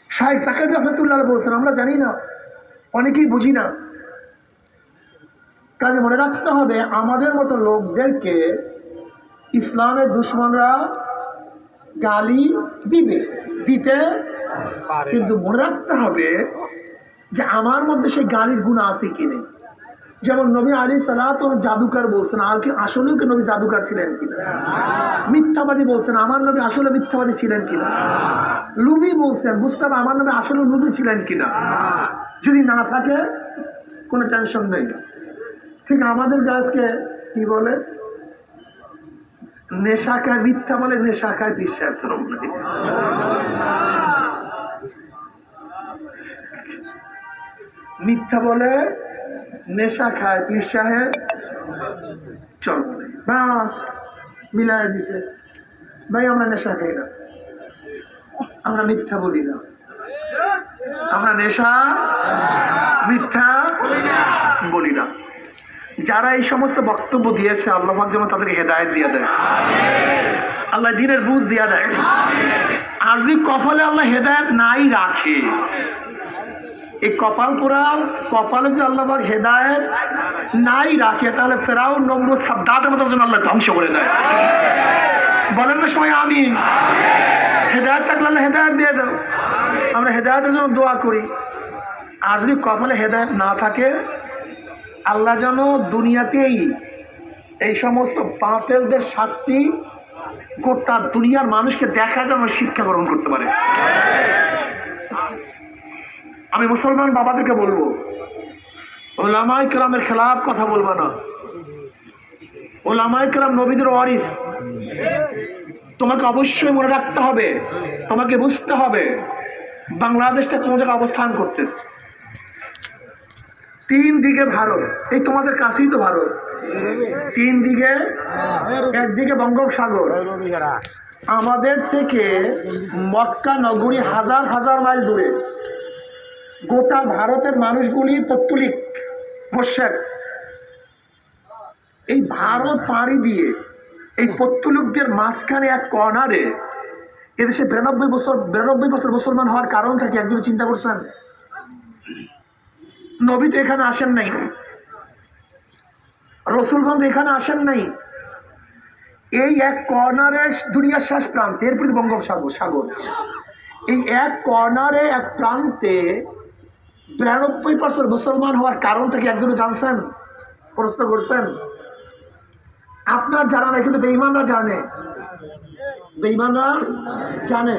শাইখ জাকারিয়া রহমাতুল্লাহ বলছেন, আমরা জানি না, অনেকেই বুঝি না। কাজে মনে রাখতে হবে, আমাদের মতো লোকদেরকে ইসলামের দুশ্মনরা গালি দিতে কিন্তু মনে রাখতে হবে যে আমার মধ্যে সেই গালির গুণ আছে কি নেই। যেমন নবী আলাইহিস সালাতু জাদুকর বলছেন, আর কি আসলেও কি নবী জাদুকর ছিলেন কিনা? মিথ্যাবাদী বলছেন, আমার নবী আসলে মিথ্যাবাদী ছিলেন কিনা? লুবি বলছেন, বুঝতে হবে আমার নবী আসলে লুবি ছিলেন কিনা। যদি না থাকে কোনো টেনশন নেই। ঠিক আমাদের গাছকে কি বলে, নেশা খায়, মিথ্যা বলে নেশা খায় পীর সাহেব শ্রম। মিথ্যা বলে নেশা খায় পীর সাহেব চল, বাস মিলাই দিছে। ভাই আমরা নেশা খাই না, আমরা মিথ্যা বলি না, আমরা নেশা মিথ্যা বলি না। যারা এই সমস্ত বক্তব্য দিয়েছে, আল্লাহ পাক যেন তাদেরকে হেদায়েত দিয়ে দেয়, আল্লাহ দ্বীনের বুঝ দিয়ে দেয়। আর যদি কপালে আল্লাহ হেদায়েত নাই রাখে, এই কপাল পুরাণ কপালে যদি আল্লাহ পাক হেদায়েত নাই রাখে, তাহলে ফেরাউন, নমরুদ, সাদ্দাতের মতো যেন আল্লাহ ধ্বংস করে দেয়। বলেন না সবাই আমিন। হেদায়েত থাকলে আল্লাহ হেদায়েত দিয়ে দাও, আমরা হেদায়েতের জন্য দোয়া করি। আর যদি কপালে হেদায়েত না থাকে, আল্লাহ যেন দুনিয়াতেই এই সমস্ত বাতিলদের শাস্তি গোটা দুনিয়ার মানুষকে দেখা যেন শিক্ষা গ্রহণ করতে পারে। আমি মুসলমান বাবাদেরকে বলবো, ওলামায়ে কেরামের খেলাফ কথা বলবা না। ওলামায়ে কেরাম নবীদের ওয়ারিস। তোমাকে অবশ্যই মনে রাখতে হবে, তোমাকে বুঝতে হবে বাংলাদেশটা কোন জায়গায় অবস্থান করতেছে। তিন দিকে ভারত, এই তোমাদের কাছেই তো ভারত। তিন দিকে, একদিকে বঙ্গোপসাগর, আমাদের থেকে মক্কা নগরী হাজার হাজার মাইল দূরে। গোটা ভারতের মানুষগুলি পত্তলিক মোশেক। এই ভারত পাড়ি দিয়ে এই পত্তলিকদের মাঝখানে এক কর্নারে এদেশে 92 বছর মুসলমান হওয়ার কারণটা কি একদিন চিন্তা করছেন? নবী তো এখানে আসেন নাই, রসুলগঞ্জ এখানে আসেন নাই। এই এক কর্নারে দুনিয়ার শেষ প্রান্তে, এর প্রতি বঙ্গোপসাগর, এই এক কর্নারে এক প্রান্তে 92% মুসলমান হওয়ার কারণটা কি একজনে জানছেন? প্রশ্ন করছেন? আপনার জানা নাই, কিন্তু বেঈমানরা জানে, বেঈমানরা জানে।